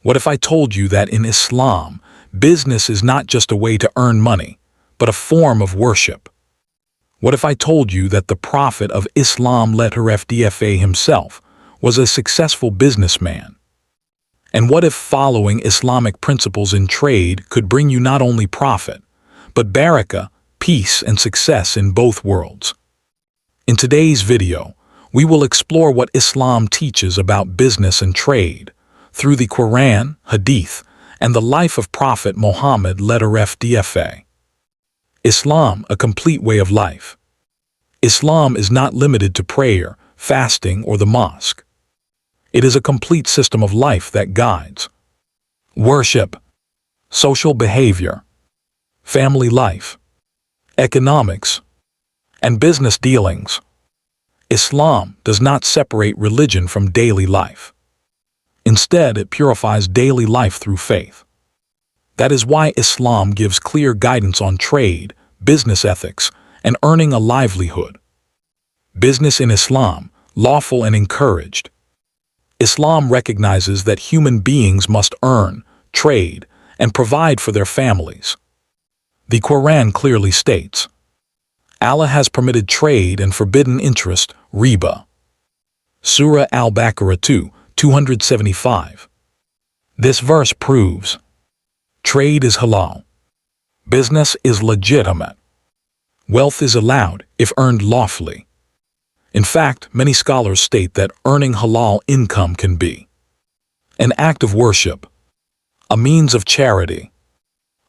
What if I told you that in Islam, business is not just a way to earn money, but a form of worship? What if I told you that the Prophet of Islam, letter FDFA himself, was a successful businessman? And what if following Islamic principles in trade could bring you not only profit, but barakah, peace and success in both worlds? In today's video, we will explore what Islam teaches about business and trade through the Qur'an, Hadith, and the life of Prophet Muhammad, letter FDFA. Islam, a complete way of life. Islam is not limited to prayer, fasting, or the mosque. It is a complete system of life that guides worship, social behavior, family life, economics, and business dealings. Islam does not separate religion from daily life. Instead, it purifies daily life through faith. That is why Islam gives clear guidance on trade, business ethics, and earning a livelihood. Business in Islam, lawful and encouraged. Islam recognizes that human beings must earn, trade, and provide for their families. The Qur'an clearly states, Allah has permitted trade and forbidden interest, Riba. Surah Al-Baqarah 275. This verse proves trade is halal. Business is legitimate. Wealth is allowed if earned lawfully. In fact, many scholars state that earning halal income can be an act of worship, a means of charity,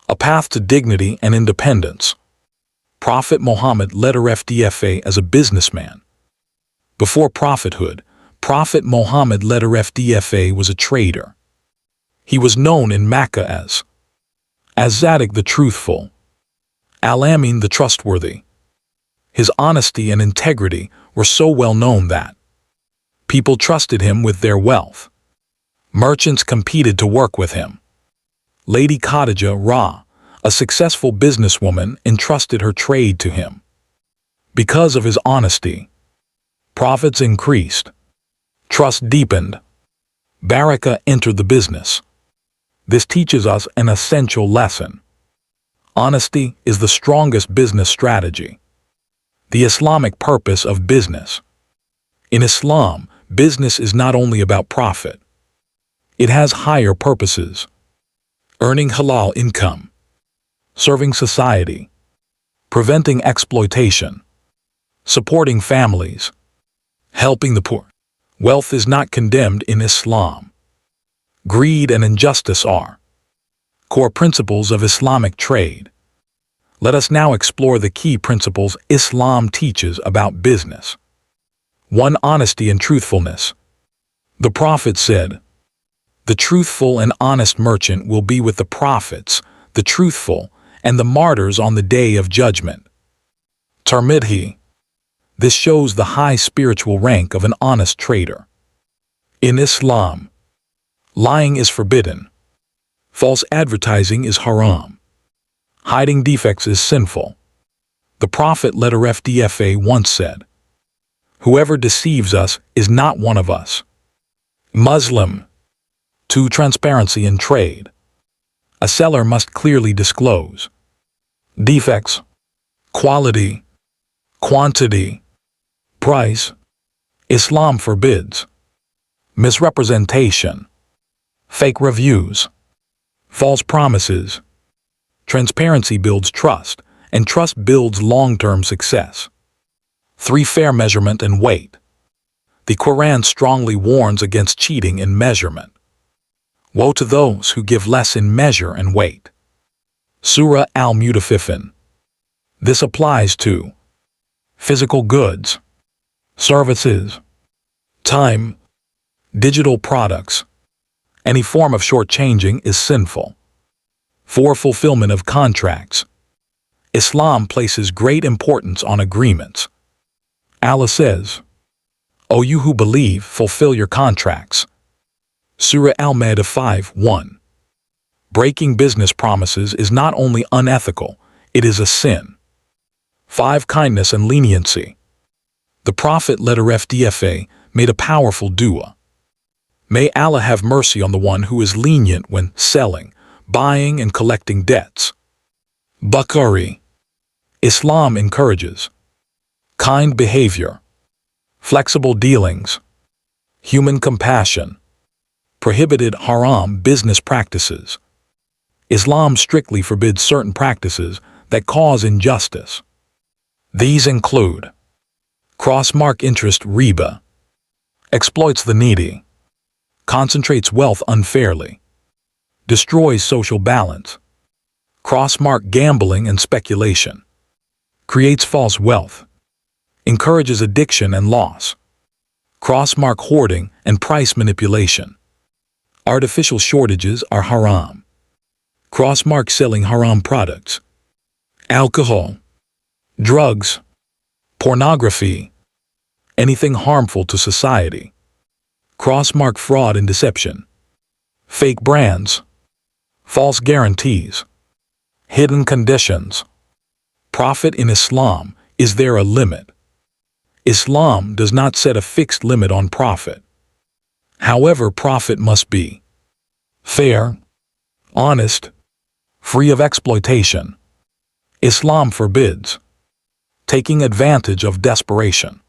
a path to dignity and independence. Prophet Muhammad, letter FDFA, as a businessman. Before prophethood, Prophet Muhammad, letter FDFA, was a trader. He was known in Mecca as Zadik the truthful, Al-Amin the trustworthy. His honesty and integrity were so well known that people trusted him with their wealth. Merchants competed to work with him. Lady Khadija Ra, a successful businesswoman, entrusted her trade to him. Because of his honesty, profits increased. Trust deepened. Barakah entered the business. This teaches us an essential lesson. Honesty is the strongest business strategy. The Islamic purpose of business. In Islam, business is not only about profit. It has higher purposes. Earning halal income. Serving society. Preventing exploitation. Supporting families. Helping the poor. Wealth is not condemned in Islam. Greed and injustice are core principles of Islamic trade. Let us now explore the key principles Islam teaches about business. 1. Honesty and truthfulness. The Prophet said, "The truthful and honest merchant will be with the prophets, the truthful, and the martyrs on the day of judgment." Tirmidhi. This shows the high spiritual rank of an honest trader. In Islam, lying is forbidden. False advertising is haram. Hiding defects is sinful. The Prophet, letter FDFA, once said, "Whoever deceives us is not one of us." Muslim. 2. Transparency in trade. A seller must clearly disclose defects, quality, quantity, price. Islam forbids misrepresentation, fake reviews, false promises. Transparency builds trust, and trust builds long-term success. 3. Fair measurement and weight. The Qur'an strongly warns against cheating in measurement. Woe to those who give less in measure and weight. Surah Al-Mutaffifin. This applies to physical goods, services, time, digital products. Any form of shortchanging is sinful. 4. Fulfillment of contracts. Islam places great importance on agreements. Allah says, "O you who believe, fulfill your contracts." Surah Al-Ma'idah 5:1. Breaking business promises is not only unethical, it is a sin. 5. Kindness and leniency. The Prophet, letter FDFA, made a powerful dua. May Allah have mercy on the one who is lenient when selling, buying, and collecting debts. Barakah. Islam encourages kind behavior, flexible dealings, human compassion, prohibited haram business practices. Islam strictly forbids certain practices that cause injustice. These include cross-mark interest riba, exploits the needy, concentrates wealth unfairly, destroys social balance, cross-mark gambling and speculation, creates false wealth, encourages addiction and loss, cross-mark hoarding and price manipulation. Artificial shortages are haram. Cross-mark selling haram products, alcohol, drugs, pornography, anything harmful to society. Cross-mark fraud and deception, fake brands, false guarantees, hidden conditions. Profit in Islam, is there a limit? Islam does not set a fixed limit on profit. However, profit must be fair, honest, free of exploitation. Islam forbids taking advantage of desperation,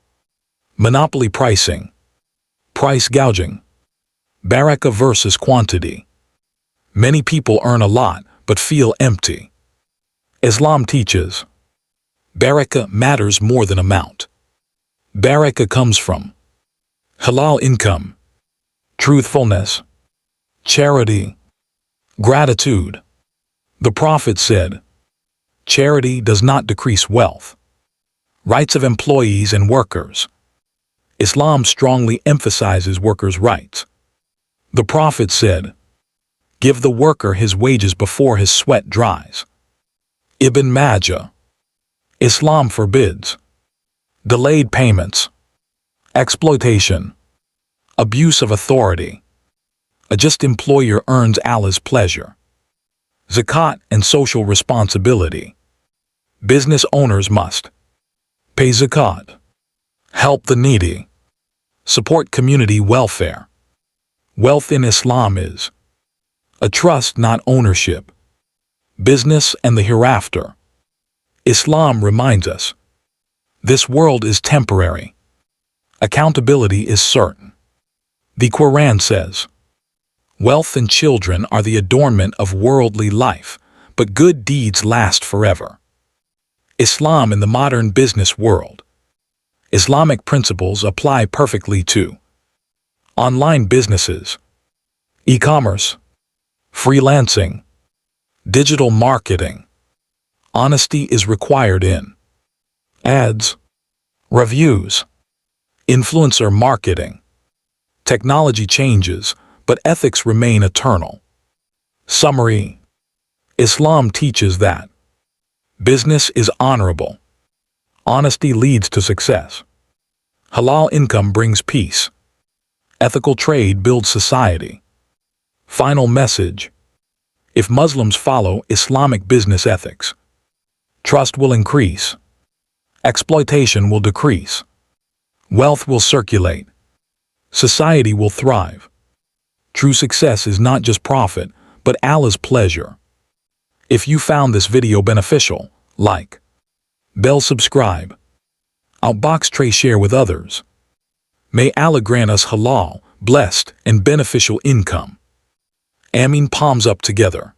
monopoly pricing, price gouging, barakah versus quantity. Many people earn a lot but feel empty. Islam teaches barakah matters more than amount. Barakah comes from halal income, truthfulness, charity, gratitude. The Prophet said, charity does not decrease wealth. Rights of employees and workers. Islam strongly emphasizes workers' rights. The Prophet said, give the worker his wages before his sweat dries. Ibn Majah. Islam forbids delayed payments, exploitation, abuse of authority. A just employer earns Allah's pleasure. Zakat and social responsibility. Business owners must pay zakat, help the needy, support community welfare. Wealth in Islam is a trust, not ownership. Business and the hereafter. Islam reminds us, this world is temporary. Accountability is certain. The Qur'an says, wealth and children are the adornment of worldly life, but good deeds last forever. Islam in the modern business world. Islamic principles apply perfectly to online businesses, e-commerce, freelancing, digital marketing. Honesty is required in ads, reviews, influencer marketing. Technology changes, but ethics remain eternal. Summary: Islam teaches that business is honorable. Honesty leads to success. Halal income brings peace. Ethical trade builds society. Final message: if Muslims follow Islamic business ethics, trust will increase. Exploitation will decrease. Wealth will circulate. Society will thrive. True success is not just profit, but Allah's pleasure. If you found this video beneficial, like, bell subscribe, outbox tray share with others. May Allah grant us halal, blessed, and beneficial income. Ameen. Palms up together.